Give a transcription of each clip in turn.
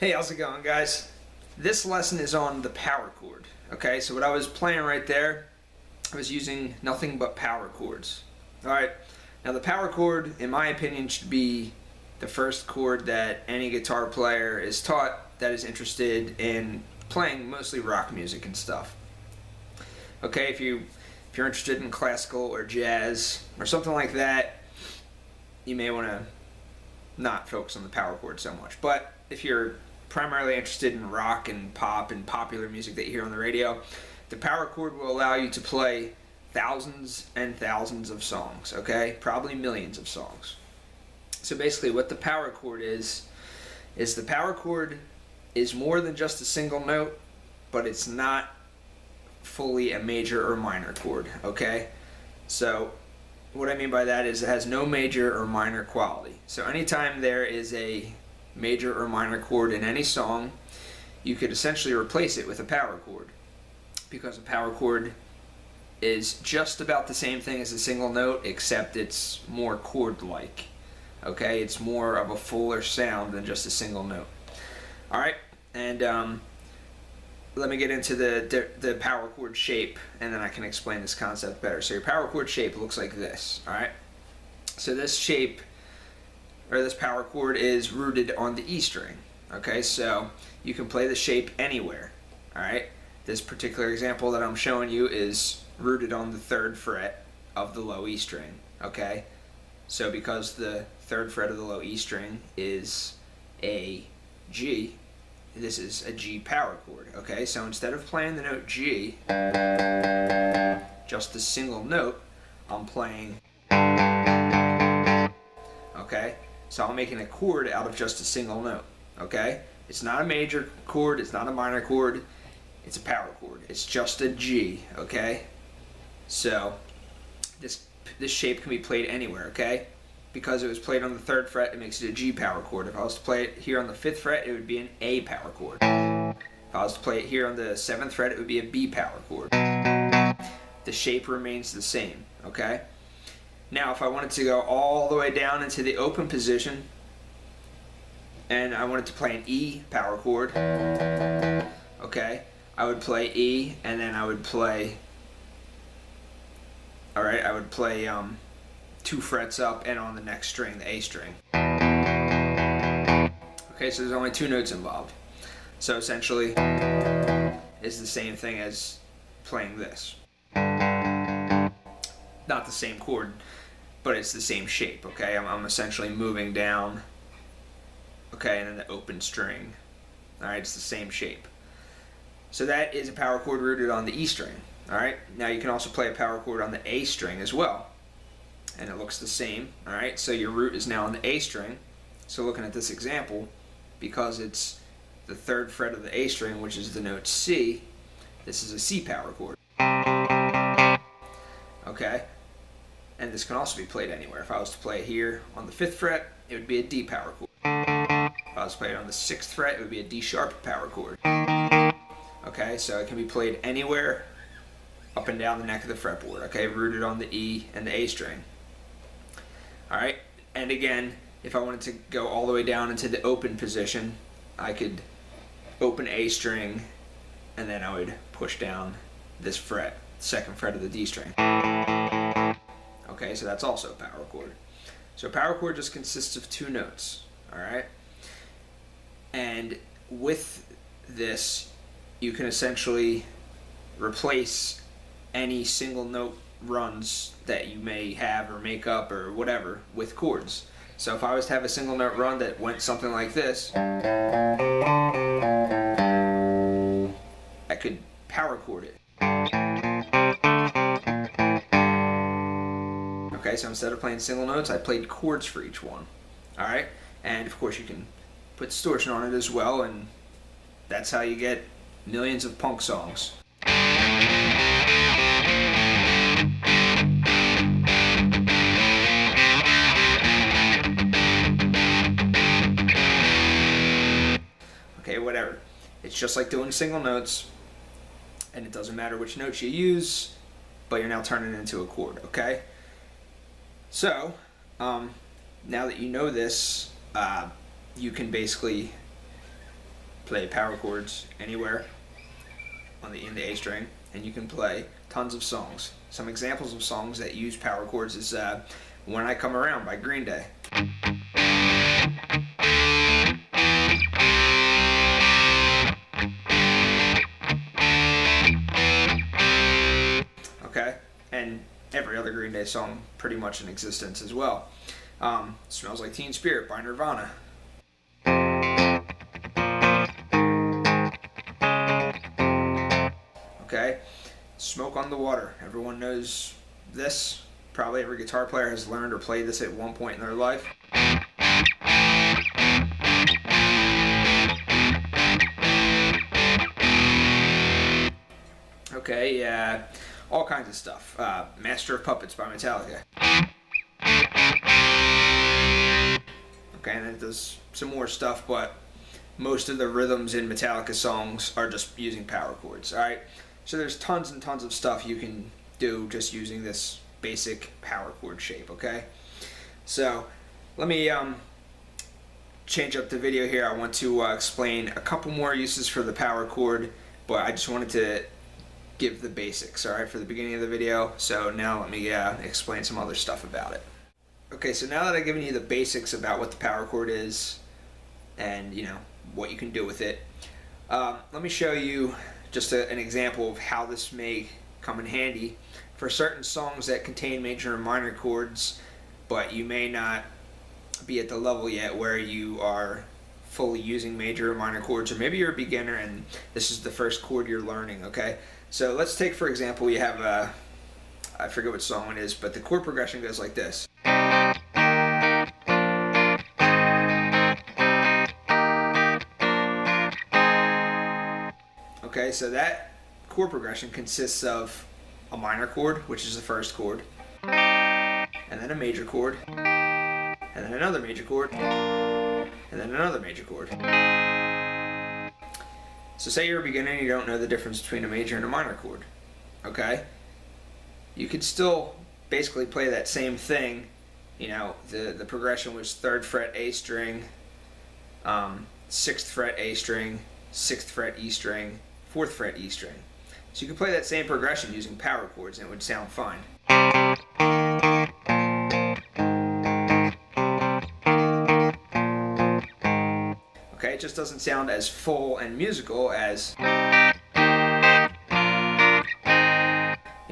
Hey, how's it going, guys? This lesson is on the power chord. Okay, so what I was playing right there, I was using nothing but power chords. Alright, now the power chord, in my opinion, should be the first chord that any guitar player is taught that is interested in playing mostly rock music and stuff. Okay, if you're interested in classical or jazz or something like that, you may want to not focus on the power chord so much. But if you're primarily interested in rock and pop and popular music that you hear on the radio, the power chord will allow you to play thousands and thousands of songs, okay? Probably millions of songs. So basically what the power chord is the power chord is more than just a single note, but it's not fully a major or minor chord, okay? So what I mean by that is it has no major or minor quality. So anytime there is a major or minor chord in any song, you could essentially replace it with a power chord, because a power chord is just about the same thing as a single note, except it's more chord-like. Okay, it's more of a fuller sound than just a single note. Alright, and let me get into the power chord shape, and then I can explain this concept better. So your power chord shape looks like this. Alright, so this shape, or this power chord, is rooted on the E string. Okay, so you can play the shape anywhere. Alright, this particular example that I'm showing you is rooted on the 3rd fret of the low E string. Okay, so because the 3rd fret of the low E string is a G, this is a G power chord. Okay, so instead of playing the note G, just a single note, I'm playing. Okay, so I'm making a chord out of just a single note. Okay, it's not a major chord, it's not a minor chord, it's a power chord. It's just a G. Okay, so this shape can be played anywhere. Okay, because it was played on the 3rd fret, it makes it a G power chord. If I was to play it here on the 5th fret, it would be an A power chord. If I was to play it here on the 7th fret, it would be a B power chord. The shape remains the same. Okay, now if I wanted to go all the way down into the open position and I wanted to play an E power chord, okay, I would play E, and then I would play, alright, I would play 2 frets up and on the next string, the A string. Okay, so there's only 2 notes involved. So essentially it's the same thing as playing this. Not the same chord, but it's the same shape. Okay, I'm essentially moving down, okay, and then the open string. Alright, it's the same shape. So that is a power chord rooted on the E string. Alright, now you can also play a power chord on the A string as well, and it looks the same. Alright, so your root is now on the A string. So looking at this example, because it's the 3rd fret of the A string, which is the note C, this is a C power chord. Okay, and this can also be played anywhere. If I was to play it here on the 5th fret, it would be a D power chord. If I was to play it on the 6th fret, it would be a D sharp power chord. Okay, so it can be played anywhere up and down the neck of the fretboard. Okay, rooted on the E and the A string. Alright, and again, if I wanted to go all the way down into the open position, I could open A string, and then I would push down this fret, 2nd fret of the D string. Okay, so that's also a power chord. So a power chord just consists of 2 notes. Alright, and with this you can essentially replace any single note runs that you may have or make up or whatever with chords. So if I was to have a single note run that went something like this, I could power chord it. Okay, so instead of playing single notes, I played chords for each one. Alright, and of course you can put distortion on it as well, and that's how you get millions of punk songs. Okay, whatever. It's just like doing single notes, and it doesn't matter which notes you use, but you're now turning it into a chord, okay? So, now that you know this, you can basically play power chords anywhere in the A string, and you can play tons of songs. Some examples of songs that use power chords is When I Come Around by Green Day. Okay, and every other Green Day song pretty much in existence as well. Smells Like Teen Spirit by Nirvana. Okay, Smoke on the Water. Everyone knows this. Probably every guitar player has learned or played this at one point in their life. Okay, yeah, all kinds of stuff. Master of Puppets by Metallica. Okay, and it does some more stuff, but most of the rhythms in Metallica songs are just using power chords, alright? So there's tons and tons of stuff you can do just using this basic power chord shape, okay? So let me change up the video here. I want to explain a couple more uses for the power chord, but I just wanted to give the basics, alright, for the beginning of the video. So now let me explain some other stuff about it. Okay, so now that I've given you the basics about what the power chord is and, you know, what you can do with it, let me show you just an example of how this may come in handy for certain songs that contain major and minor chords, but you may not be at the level yet where you are fully using major or minor chords, or maybe you're a beginner and this is the first chord you're learning, okay? So let's take, for example, you have I forget what song it is, but the chord progression goes like this. Okay, so that chord progression consists of a minor chord, which is the first chord, and then a major chord, and then another major chord, and then another major chord. So say you're a beginner and you don't know the difference between a major and a minor chord, okay? You could still basically play that same thing. You know, the progression was 3rd fret A string, 6th fret A string, 6th fret E string, 4th fret E string. So you could play that same progression using power chords and it would sound fine. Okay, it just doesn't sound as full and musical as, you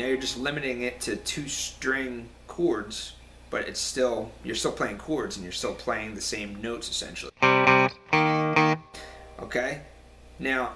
know, you're just limiting it to 2-string chords, but it's still, you're still playing chords and you're still playing the same notes essentially. Okay? Now,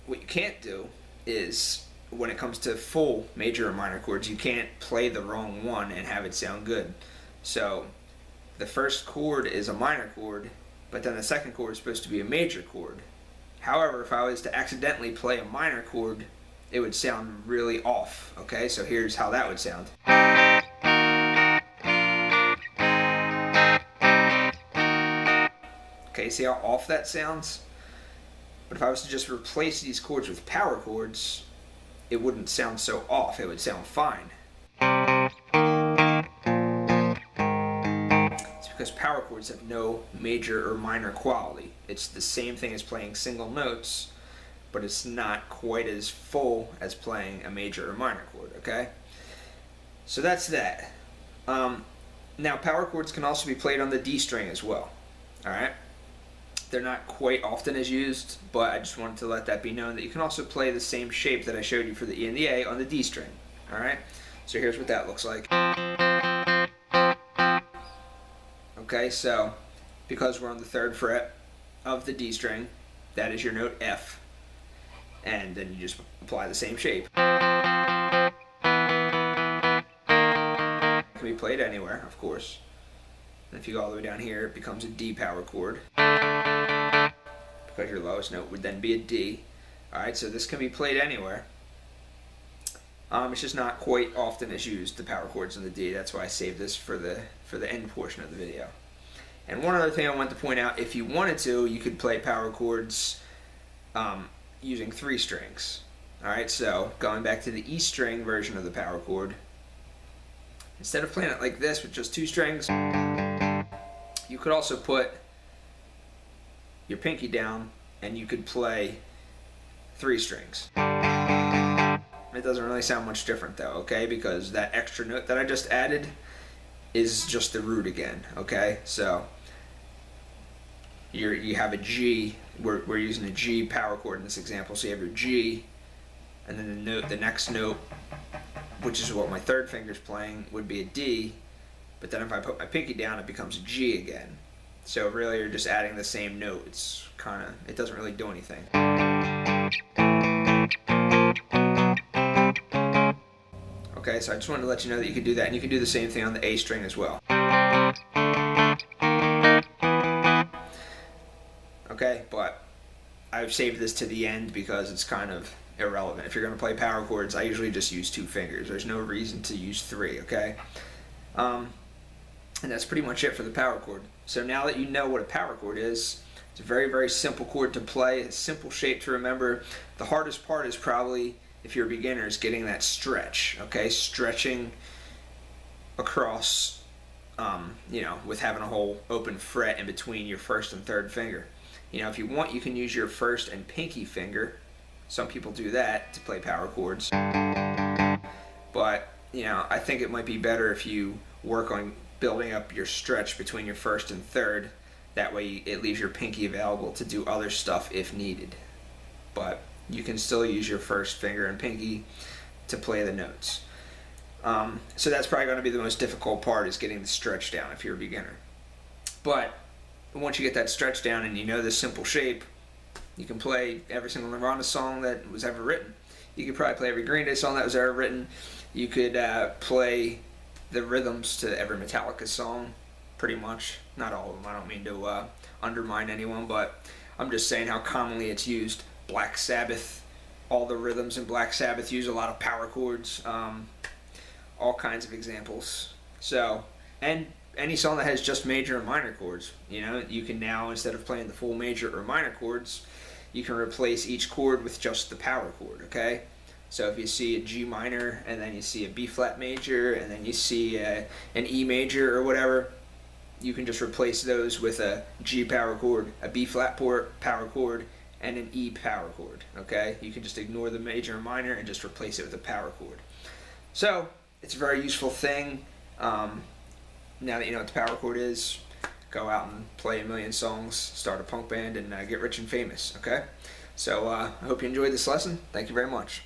what you can't do is, when it comes to full major or minor chords, you can't play the wrong one and have it sound good. So, the first chord is a minor chord, but then the second chord is supposed to be a major chord. However, if I was to accidentally play a minor chord, it would sound really off. Okay, so here's how that would sound. Okay, see how off that sounds? But if I was to just replace these chords with power chords, it wouldn't sound so off, it would sound fine. It's because power chords have no major or minor quality. It's the same thing as playing single notes, but it's not quite as full as playing a major or minor chord, okay? So that's that. Now power chords can also be played on the D string as well, alright? They're not quite often as used, but I just wanted to let that be known that you can also play the same shape that I showed you for the E and the A on the D string, alright? So here's what that looks like. Okay, so because we're on the 3rd fret of the D string, that is your note F. And then you just apply the same shape. can be played anywhere, of course. And if you go all the way down here, it becomes a D power chord, because your lowest note would then be a D. Alright, so this can be played anywhere. It's just not quite often as used, the power chords in the D. That's why I saved this for the end portion of the video. And one other thing I want to point out, if you wanted to, you could play power chords using 3 strings. Alright, so going back to the E string version of the power chord, instead of playing it like this with just 2 strings, you could also put your pinky down and you could play 3 strings. It doesn't really sound much different though, okay? Because that extra note that I just added is just the root again, okay? So you have a G, we're using a G power chord in this example, so you have your G, and then the next note, which is what my 3rd finger's playing, would be a D, but then if I put my pinky down, it becomes a G again. So really you're just adding the same note. It's it doesn't really do anything. Okay, so I just wanted to let you know that you could do that, and you can do the same thing on the A string as well. Okay, but I've saved this to the end because it's kind of irrelevant. If you're going to play power chords, I usually just use 2 fingers. There's no reason to use 3, okay? And that's pretty much it for the power chord. So now that you know what a power chord is, it's a very, very simple chord to play, a simple shape to remember. The hardest part is probably, if you're a beginner, is getting that stretch, okay? Stretching across, with having a whole open fret in between your 1st and 3rd finger. If you want, you can use your 1st and pinky finger. Some people do that to play power chords. But, I think it might be better if you work on building up your stretch between your 1st and 3rd. That way it leaves your pinky available to do other stuff if needed. But you can still use your 1st finger and pinky to play the notes. So that's probably going to be the most difficult part, is getting the stretch down if you're a beginner. But once you get that stretch down and you know this simple shape, you can play every single Nirvana song that was ever written. You could probably play every Green Day song that was ever written. You could play the rhythms to every Metallica song, pretty much. Not all of them. I don't mean to undermine anyone, but I'm just saying how commonly it's used. Black Sabbath, all the rhythms in Black Sabbath use a lot of power chords. All kinds of examples. So, and any song that has just major and minor chords, you can now, instead of playing the full major or minor chords, you can replace each chord with just the power chord, okay? So if you see a G minor, and then you see a B flat major, and then you see an E major or whatever, you can just replace those with a G power chord, a B flat power chord, and an E power chord, okay? You can just ignore the major and minor and just replace it with a power chord. So, it's a very useful thing. Now that you know what the power chord is, go out and play a million songs, start a punk band, and get rich and famous, okay? So I hope you enjoyed this lesson. Thank you very much.